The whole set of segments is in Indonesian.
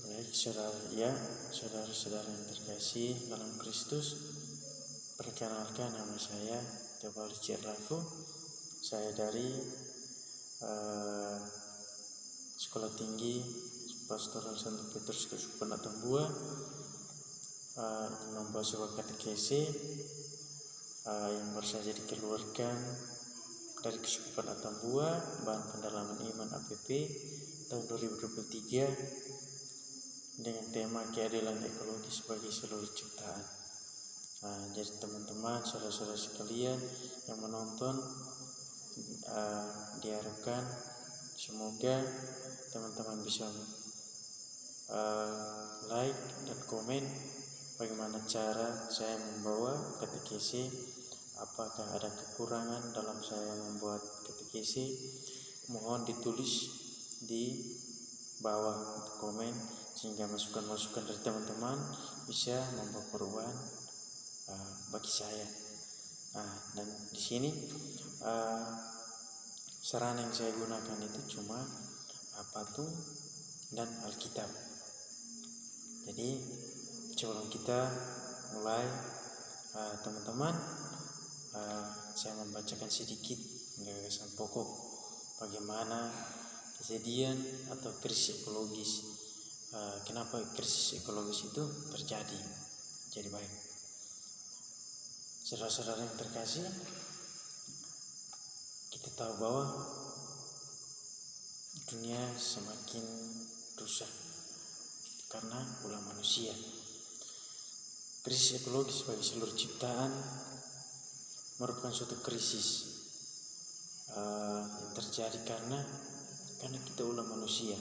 Baik, saudara-saudara yang terkasih dalam Kristus, perkenalkan nama saya Tebal Cirrafu. Saya dari Sekolah Tinggi Pastoral Santo Petrus Keuskupan Atambua, membawa sebuah katekese yang baru saja dikeluarkan dari Keuskupan Atambua, bahan pendalaman iman APP tahun 2023 dengan tema keadilan ekologis bagi seluruh ciptaan. Jadi teman-teman, saudara-saudara sekalian yang menonton, diharapkan semoga teman-teman bisa like dan komen bagaimana cara saya membawa katekese. Apakah ada kekurangan dalam saya membuat katekese? Mohon ditulis di bawah komen, sehingga masukan-masukan dari teman-teman bisa membawa perubahan bagi saya. Dan di sini sarana yang saya gunakan itu cuma patung dan Alkitab. Jadi sebelum kita mulai, teman-teman, saya membacakan sedikit gagasan pokok bagaimana kejadian atau krisis ekologis. Kenapa krisis ekologis itu terjadi? Jadi baik, saudara-saudara yang terkasih, kita tahu bahwa dunia semakin rusak karena ulah manusia. Krisis ekologis bagi seluruh ciptaan merupakan suatu krisis yang terjadi karena kita ulah manusia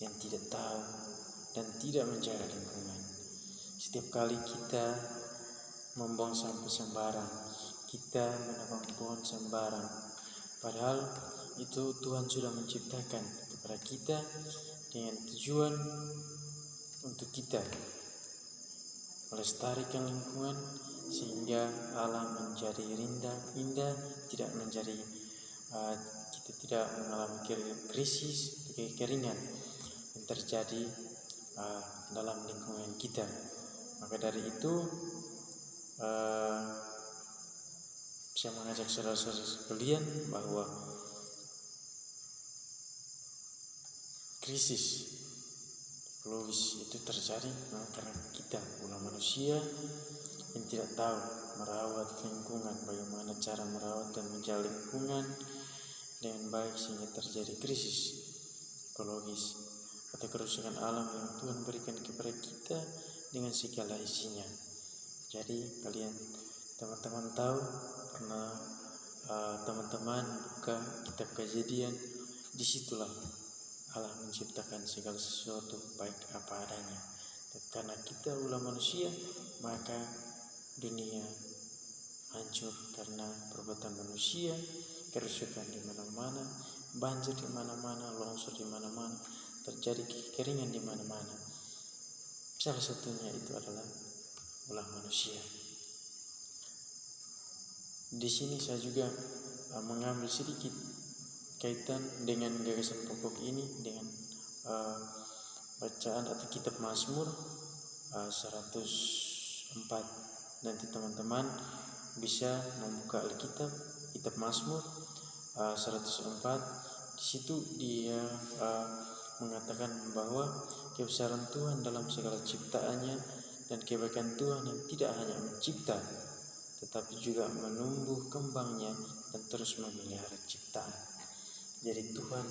yang tidak tahu dan tidak menjaga lingkungan. Setiap kali kita membuang sampah sembarang, kita menebang pohon sembarang, padahal itu Tuhan sudah menciptakan kepada kita dengan tujuan untuk kita melestarikan lingkungan sehingga alam menjadi indah, tidak menjadi kita tidak mengalami krisis, kekeringan yang terjadi dalam lingkungan kita. Maka dari itu saya mengajak saudara-saudara sekalian bahwa krisis ekologis itu terjadi karena kita ulah manusia yang tidak tahu merawat lingkungan, bagaimana cara merawat dan menjaga lingkungan dengan baik, sehingga terjadi krisis ekologis atau kerusakan alam yang Tuhan berikan kepada kita dengan segala isinya. Jadi kalian teman-teman tahu, pernah teman-teman buka kitab Kejadian, disitulah Allah menciptakan segala sesuatu baik apa adanya. Dan karena kita ulah manusia, maka dunia hancur karena perbuatan manusia, kerusakan di mana-mana, banjir di mana-mana, longsor di mana-mana, terjadi kekeringan di mana-mana. Salah satunya itu adalah ulah manusia. Di sini saya juga mengambil sedikit kaitan dengan gagasan pokok ini dengan bacaan atau kitab Mazmur 104. Nanti teman-teman bisa membuka Alkitab, kitab Mazmur 104. Di situ dia mengatakan bahwa kebesaran Tuhan dalam segala ciptaannya dan kebaikan Tuhan yang tidak hanya mencipta tetapi juga menumbuh kembangnya dan terus memelihara ciptaan. Jadi Tuhan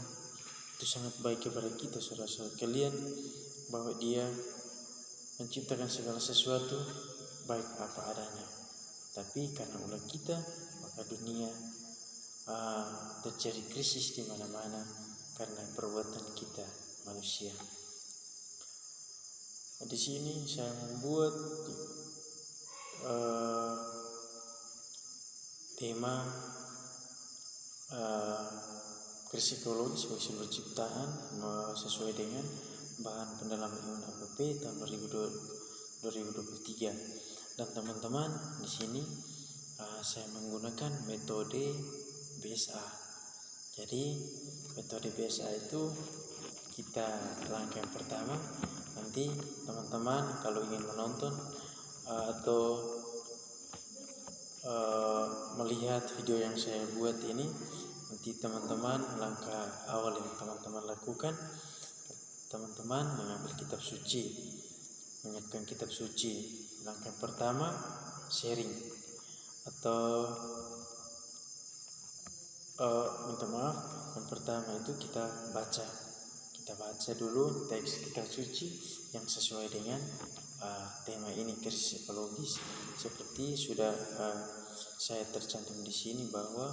itu sangat baik kepada kita, saudara-saudara kalian, bahwa Dia menciptakan segala sesuatu baik apa adanya. Tapi karena ulah kita, maka dunia terjadi krisis di mana-mana karena perbuatan kita manusia. Di sini saya membuat tema krisis ekologis bagi seluruh ciptaan sesuai dengan bahan pendalaman iman APP tahun 2023. Dan teman-teman, di sini saya menggunakan metode BSA. Jadi metode BSA itu kita langkah yang pertama. Nanti teman-teman kalau ingin menonton atau melihat video yang saya buat ini, nanti teman-teman langkah awal yang teman-teman lakukan, teman-teman mengambil kitab suci, menyiapkan kitab suci. Langkah pertama sharing atau minta maaf, yang pertama itu kita baca dulu teks kitab suci yang sesuai dengan tema ini, krisis ekologis. Seperti sudah saya tercantum di sini, bahwa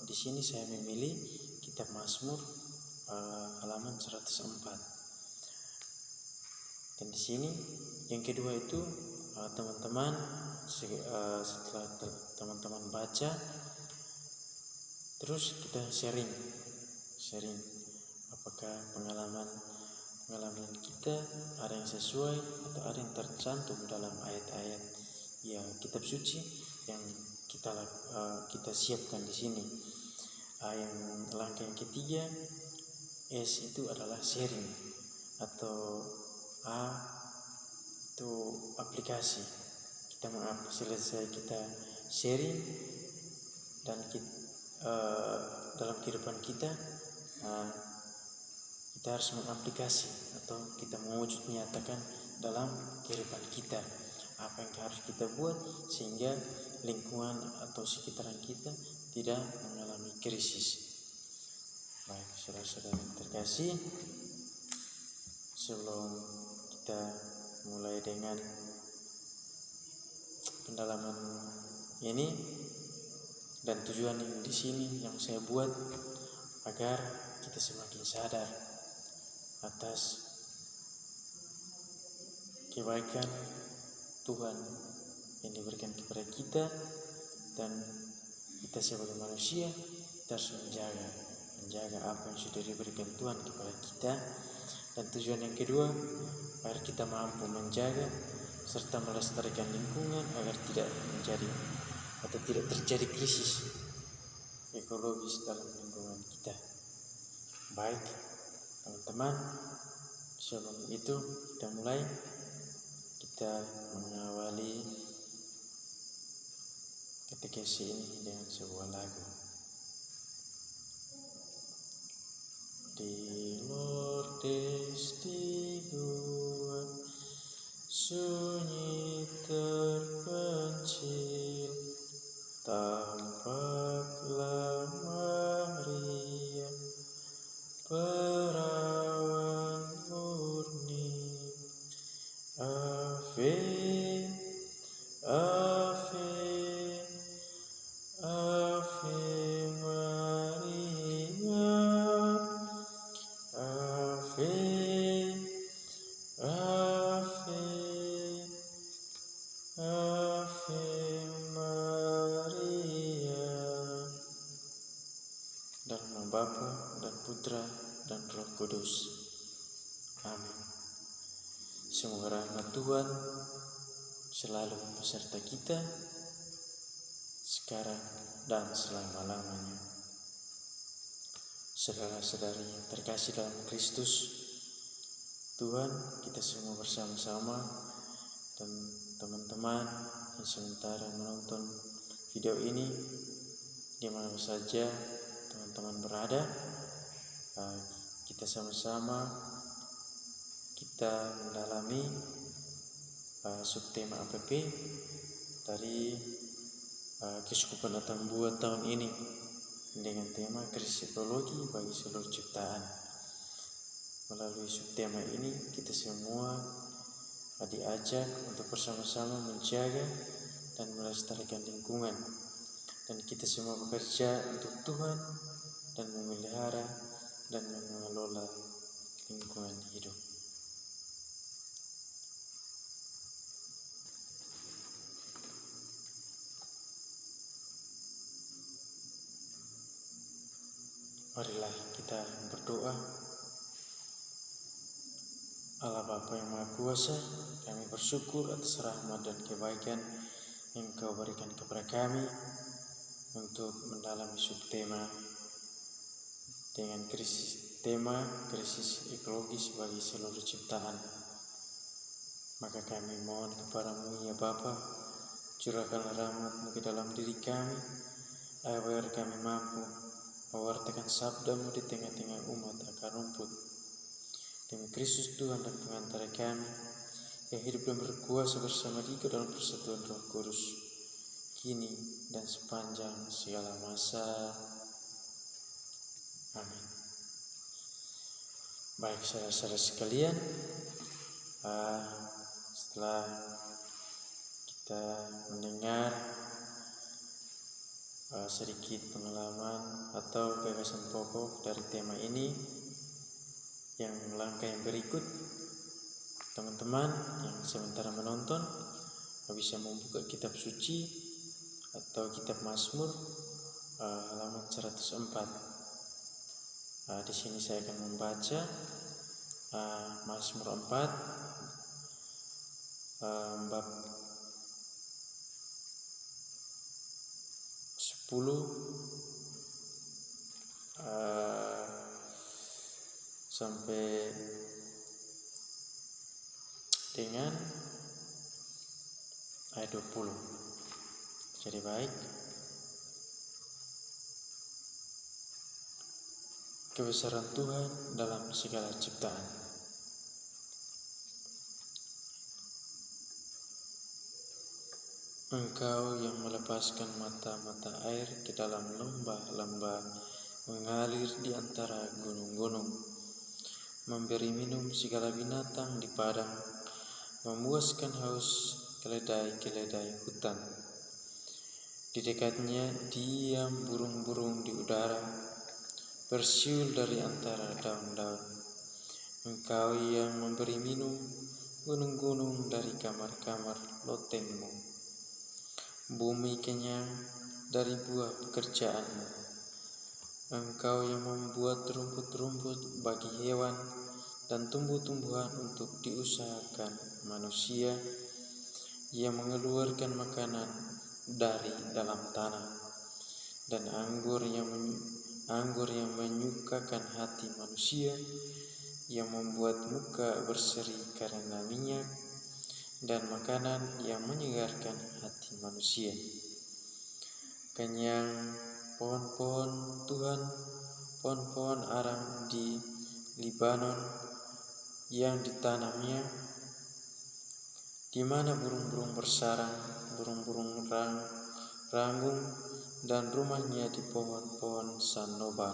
di sini saya memilih kitab Mazmur halaman 104. Dan di sini yang kedua itu teman-teman setelah teman-teman baca, terus kita sharing apakah pengalaman kita ada yang sesuai atau ada yang tercantum dalam ayat-ayat ya kitab suci yang kita siapkan di sini. Yang langkah yang ketiga S itu adalah sharing, atau A itu aplikasi. Selesai kita sharing dan dalam kehidupan kita harus mengaplikasi atau kita mewujud nyatakan dalam kehidupan kita apa yang harus kita buat sehingga lingkungan atau sekitaran kita tidak mengalami krisis. Baik, saudara-saudara yang terkasih, sebelum kita mulai dengan pendalaman ini dan tujuan yang di sini yang saya buat agar kita semakin sadar atas kebaikan Tuhan yang diberikan kepada kita, dan kita sebagai manusia kita harus menjaga apa yang sudah diberikan Tuhan kepada kita. Dan tujuan yang kedua, agar kita mampu menjaga serta melestarikan lingkungan agar tidak terjadi krisis ekologis dalam lingkungan kita. Baik teman-teman, sebelum itu kita mulai, kita mengawali katekesi ini dengan sebuah lagu. Di Lourdes di gua sunyi terpencil, tampaklah Maria perawan murni. Ave, Ave, Ave Maria, Ave, Ave, Ave Maria. Dalam nama Bapa dan Putra dan Roh Kudus. Amin. Semoga rahmat Tuhan selalu beserta kita sekarang dan selama-lamanya. Saudara-saudari yang terkasih dalam Kristus, Tuhan, kita semua bersama-sama dan teman-teman yang sementara menonton video ini di mana saja teman-teman berada, kita sama-sama kita mendalami subtema APP dari Keuskupan Atambua tahun ini dengan tema krisis ekologi bagi seluruh ciptaan. Melalui subtema ini kita semua diajak untuk bersama-sama menjaga dan melestarikan lingkungan, dan kita semua bekerja untuk Tuhan dan memelihara dan mengelola lingkungan hidup. Marilah kita berdoa. Allah Bapa yang Maha Kuasa, kami bersyukur atas rahmat dan kebaikan yang Kau berikan kepada kami untuk mendalami subtema dengan krisis tema krisis ekologis bagi seluruh ciptaan. Maka kami mohon kepadamu ya Bapa, curahkanlah rahmat-Mu ke dalam diri kami, agar kami mampu mewartakan sabda-Mu di tengah-tengah umat akar rumput. Demi Kristus Tuhan dan pengantara kami, yang hidup dan berkuasa bersama Dia dalam persatuan Roh Kudus, kini dan sepanjang segala masa. Amin. Baik saudara-saudara sekalian, setelah kita mendengar sedikit pengalaman atau gagasan pokok dari tema ini, yang langkah yang berikut, teman-teman yang sementara menonton bisa membuka kitab suci atau kitab Mazmur halaman 104. Di sini saya akan membaca Mazmur 4 bab 10 sampai dengan ayat 20. Jadi baik, kebesaran Tuhan dalam segala ciptaan. Engkau yang melepaskan mata-mata air ke dalam lembah-lembah, mengalir di antara gunung-gunung, memberi minum segala binatang di padang, memuaskan haus keledai-keledai hutan. Di dekatnya diam burung-burung di udara, bersiul dari antara daun-daun. Engkau yang memberi minum gunung-gunung dari kamar-kamar lotengmu. Bumi kenyang dari buah pekerjaanmu. Engkau yang membuat rumput-rumput bagi hewan dan tumbuh-tumbuhan untuk diusahakan manusia, yang mengeluarkan makanan dari dalam tanah, dan anggur yang menyukakan hati manusia, yang membuat muka berseri karena minyak, dan makanan yang menyegarkan hati manusia. Kenyang pohon-pohon Tuhan, pohon-pohon arang di Libanon yang ditanamnya, di mana burung-burung bersarang, burung-burung ranggung, dan rumahnya di pohon-pohon sanobar.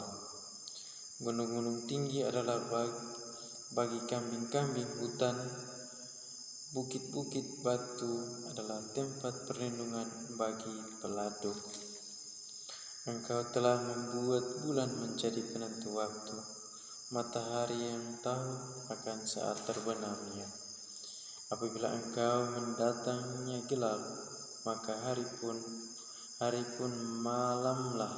Gunung-gunung tinggi adalah bagi kambing-kambing hutan, bukit-bukit batu adalah tempat perlindungan bagi peladuk. Engkau telah membuat bulan menjadi penentu waktu, matahari yang tahu akan saat terbenamnya. Apabila engkau mendatangnya gelap, maka hari pun malamlah.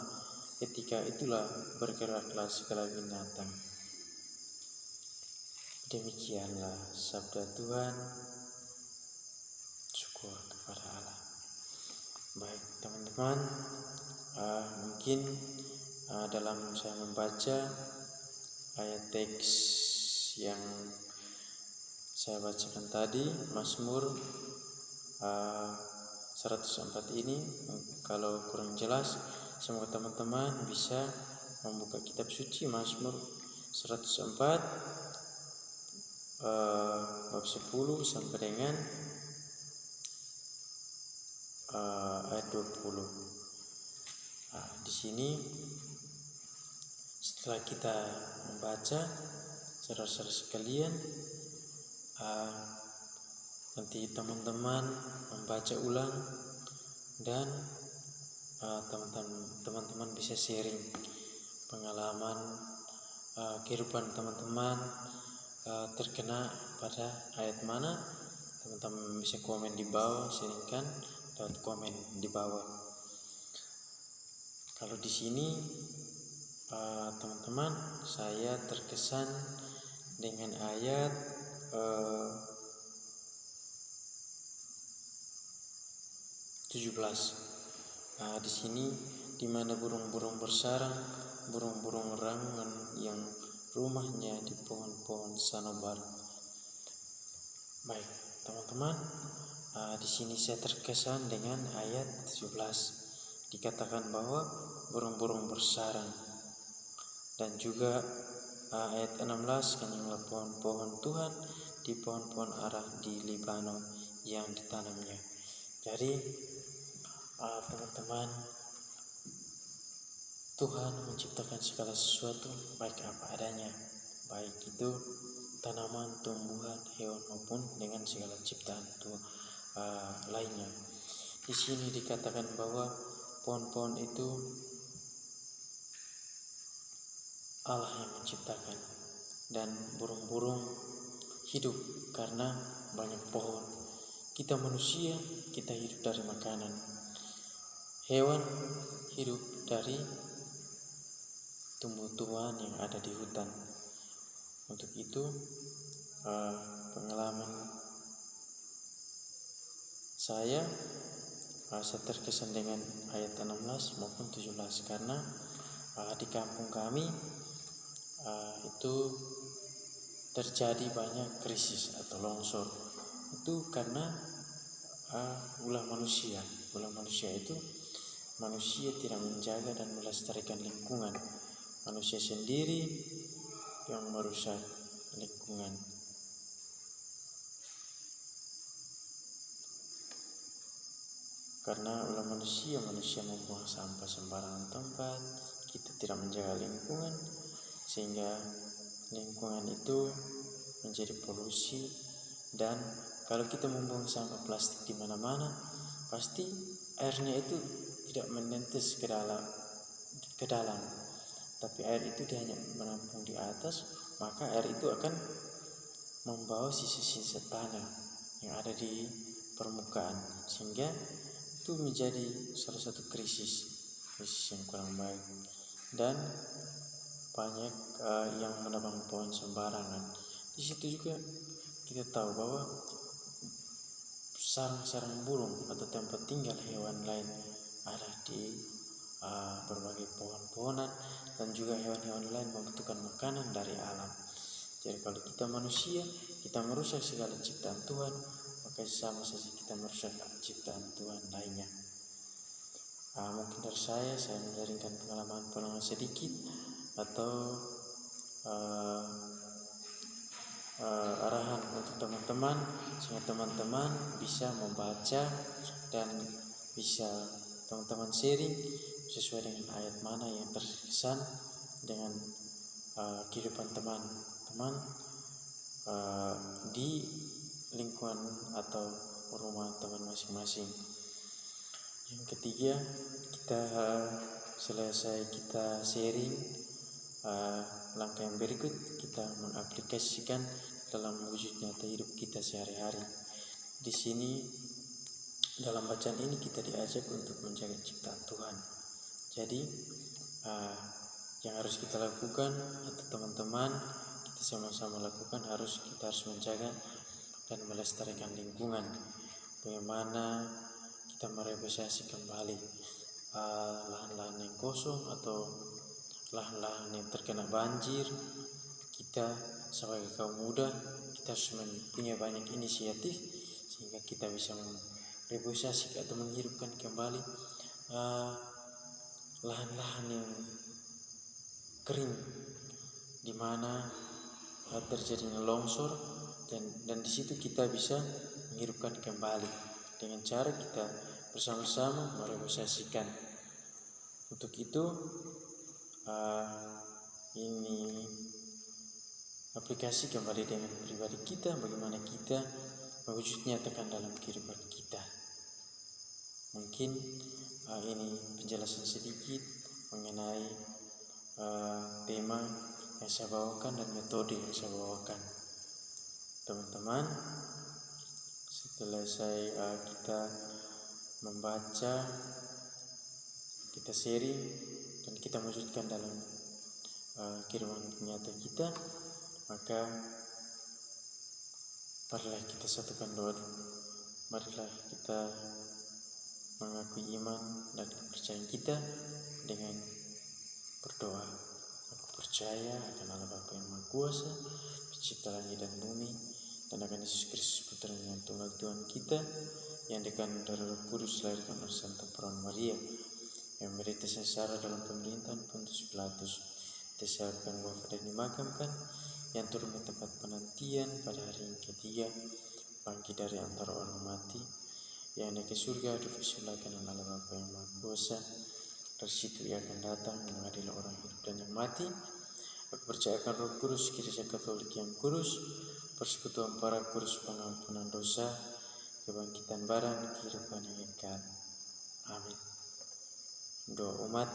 Ketika itulah bergeraklah segala binatang. Demikianlah sabda Tuhan. Syukur kepada Allah. Baik teman-teman, mungkin dalam saya membaca ayat teks yang saya bacakan tadi, Mazmur 104 ini, kalau kurang jelas, semoga teman-teman bisa membuka kitab suci Mazmur 104 bab 10 sampai dengan ayat 20. Di sini setelah kita membaca, saudara-saudara sekalian, nanti teman-teman membaca ulang dan teman-teman bisa sharing pengalaman kehidupan teman-teman terkena pada ayat mana. Teman-teman bisa komen di bawah, sharingkan lewat komen di bawah. Kalau di sini teman-teman, saya terkesan dengan ayat 17. Di sini di mana burung-burung bersarang, burung-burung rangungan yang rumahnya di pohon-pohon sanobar. Baik, teman-teman, di sini saya terkesan dengan ayat 17. Dikatakan bahwa burung-burung bersarang, dan juga ayat 16, kenyanglah pohon-pohon Tuhan di pohon-pohon ara di Libanon yang ditanamnya. Jadi teman-teman, Tuhan menciptakan segala sesuatu baik apa adanya, baik itu tanaman, tumbuhan, hewan maupun dengan segala ciptaan lainnya. Di sini dikatakan bahwa pohon-pohon itu Allah yang menciptakan, dan burung-burung hidup karena banyak pohon. Kita manusia, kita hidup dari makanan. Hewan hidup dari tumbuh-tumbuhan yang ada di hutan. Untuk itu pengalaman saya terkesan dengan ayat 16 maupun 17, karena di kampung kami itu terjadi banyak krisis atau longsor. Itu karena ulah manusia. Ulah manusia itu manusia tidak menjaga dan melestarikan lingkungan. Manusia sendiri yang merusak lingkungan. Karena ulah manusia membuang sampah sembarangan tempat. Kita tidak menjaga lingkungan, sehingga lingkungan itu menjadi polusi. Dan kalau kita membuang sampah plastik di mana-mana, pasti airnya itu tidak menetes ke dalam, tapi air itu dia hanya menampung di atas. Maka air itu akan membawa sisa-sisa tanah yang ada di permukaan, sehingga itu menjadi salah satu krisis yang kurang baik. Dan banyak yang menebang pohon sembarangan. Di situ juga kita tahu bahwa sarang-sarang burung atau tempat tinggal hewan lain ada di berbagai pohon-pohonan, dan juga hewan-hewan lain membutuhkan makanan dari alam. Jadi kalau kita manusia, kita merusak segala ciptaan Tuhan, maka sama saja kita merusak ciptaan Tuhan lainnya. Mungkin dari saya menyaringkan pengalaman sedikit atau arahan untuk teman-teman, sehingga teman-teman bisa membaca dan bisa teman-teman sharing sesuai dengan ayat mana yang terkesan dengan kehidupan teman-teman di lingkungan atau rumah teman masing-masing. Yang ketiga, kita selesai kita sharing, langkah yang berikut kita mengaplikasikan dalam wujud nyata hidup kita sehari-hari. Di sini dalam bacaan ini kita diajak untuk menjaga ciptaan Tuhan. Jadi yang harus kita lakukan, atau teman-teman kita sama-sama lakukan, kita harus menjaga dan melestarikan lingkungan. Bagaimana kita merevitalisasi kembali lahan-lahan yang kosong atau lahan-lahan yang terkena banjir. Kita sebagai kaum muda, kita harus punya banyak inisiatif sehingga kita bisa merevitalisasi atau menghidupkan kembali lahan-lahan yang kering, di mana terjadinya longsor, dan di situ kita bisa menghidupkan kembali dengan cara kita bersama-sama merevitalisasikan. Untuk itu ini aplikasi kembali dengan pribadi kita, bagaimana kita mewujud nyatakan dalam kehidupan kita. Mungkin ini penjelasan sedikit mengenai tema yang saya bawakan dan metode yang saya bawakan. Teman-teman, setelah kita membaca, kita sharing, dan kita wujudkan dalam kehidupan nyata kita, maka marilah kita satukan doa. Marilah kita mengakui iman dan kepercayaan kita dengan berdoa. Aku percaya akan Allah Bapa yang Maha Kuasa, pencipta langit dan bumi, dan akan Yesus Kristus Putra yang tunggal Tuhan kita, yang dikandung dari Roh Kudus, lahirkan oleh Santa Perawan Maria, yang menderita sengsara dalam pemerintahan Pontius Pilatus, disalibkan, wafat dan dimakamkan, yang turun ke tempat penantian pada hari yang ketiga, bangkit dari antara orang mati, yang naik ke surga, duduk sebelah kanan Allah Bapa yang Maha Kuasa. Dari situ ia akan datang mengadili orang hidup dan yang mati. Aku percayakan Roh Kudus, Gereja Katolik yang kudus, persekutuan para kudus, pengampunan dosa, kebangkitan badan, kehidupan yang kekal. Amin. Doa umat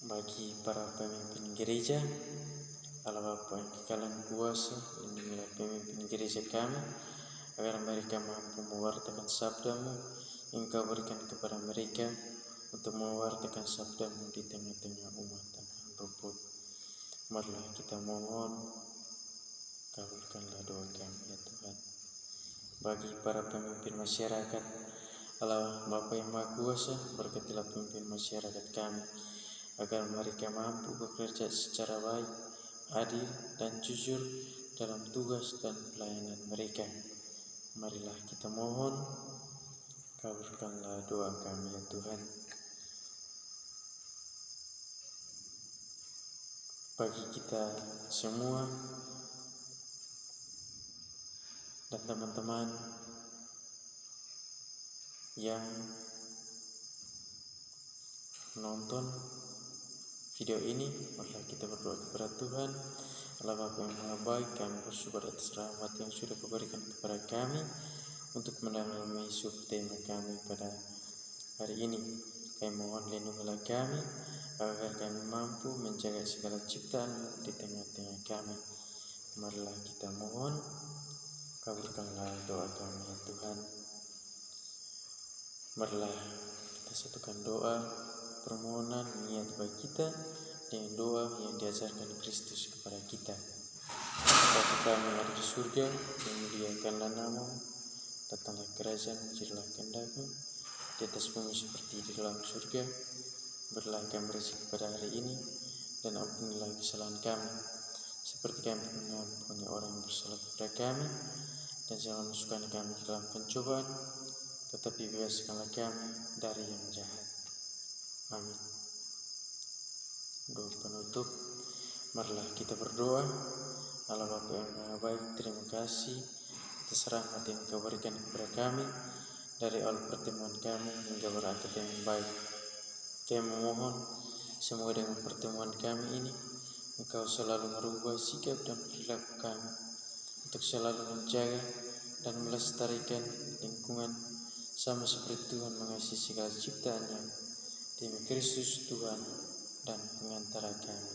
bagi para pemimpin gereja. Allah Bapa yang kekal dan kuasa, lindungilah pemimpin gereja kami, agar mereka mampu mewartakan sabda-Mu yang Kau berikan kepada mereka, untuk mewartakan sabda-Mu di tengah-tengah umat akan rumput. Marilah kita mohon, kabulkanlah doa kami ya Tuhan. Bagi para pemimpin masyarakat, Allah Bapa yang Maha Kuasa, berkatilah pemimpin masyarakat kami, agar mereka mampu bekerja secara baik, adil dan jujur dalam tugas dan pelayanan mereka. Marilah kita mohon, kabulkanlah doa kami ya Tuhan. Bagi kita semua dan teman-teman yang menonton video ini, marilah kita berdoa kepada Tuhan. Allah Bapa yang Maha Baik, kami bersyukur atas rahmat yang sudah Kau berikan kepada kami untuk mendalami subtema kami pada hari ini. Kami mohon lindungilah kami, agar kami mampu menjaga segala ciptaan di tengah-tengah kami. Marilah kita mohon, kabulkanlah doa kami ya Tuhan. Marilah kita satukan doa permohonan niat baik kita dengan doa yang diajarkan Kristus kepada kita. Bapa kami yang ada di surga, dimuliakanlah nama-Mu, datanglah kerajaan-Mu, jadilah kehendak-Mu di atas bumi seperti di dalam surga. Berilah kami rezeki pada hari ini, dan ampunilah kesalahan kami, seperti kami mengampuni orang yang bersalah kepada kami, dan jangan masukkan kami ke dalam pencobaan, tetapi bebaskanlah kami dari yang jahat. Amin. Doa penutup, marilah kita berdoa. Allah Bapa yang Maha Baik, terima kasih atas rahmat yang Kau berikan kepada kami dari awal pertemuan kami hingga berakhir dengan baik. Kami memohon, semoga dengan pertemuan kami ini Engkau selalu merubah sikap dan perilaku kami untuk selalu menjaga dan melestarikan lingkungan sama seperti Tuhan mengasihi segala ciptaannya, demi Kristus Tuhan dan pengantara kami.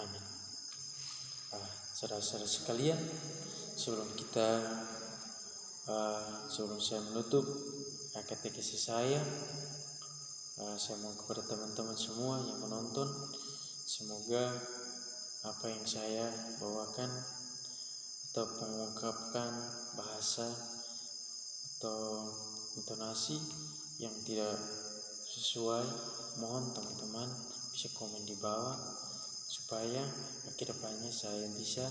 Amin. Saudara-saudara sekalian, sebelum saya menutup katekesi saya mohon kepada teman-teman semua yang menonton, semoga apa yang saya bawakan atau mengungkapkan bahasa atau intonasi yang tidak sesuai, mohon teman-teman bisa komen di bawah supaya kedepannya saya bisa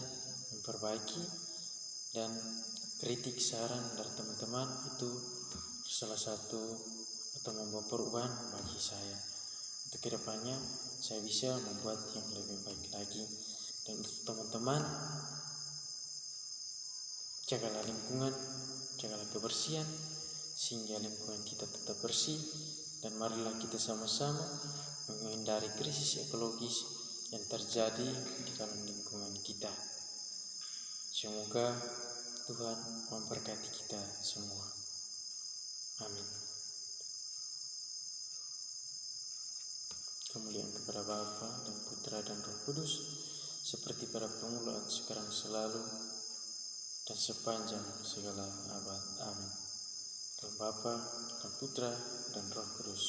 memperbaiki, dan kritik saran dari teman-teman itu salah satu atau membawa perubahan bagi saya. Untuk kedepannya saya bisa membuat yang lebih baik lagi. Dan untuk teman-teman, jagalah lingkungan, jagalah kebersihan, sehingga lingkungan kita tetap bersih. Dan marilah kita sama-sama menghindari krisis ekologis yang terjadi di dalam lingkungan kita. Semoga Tuhan memberkati kita semua. Amin. Kemuliaan kepada Bapa dan Putra dan Roh Kudus, seperti pada permulaan, sekarang, selalu, dan sepanjang segala abad. Amin. Dalam Bapa dan Putra dan Roh Kudus.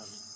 Amin.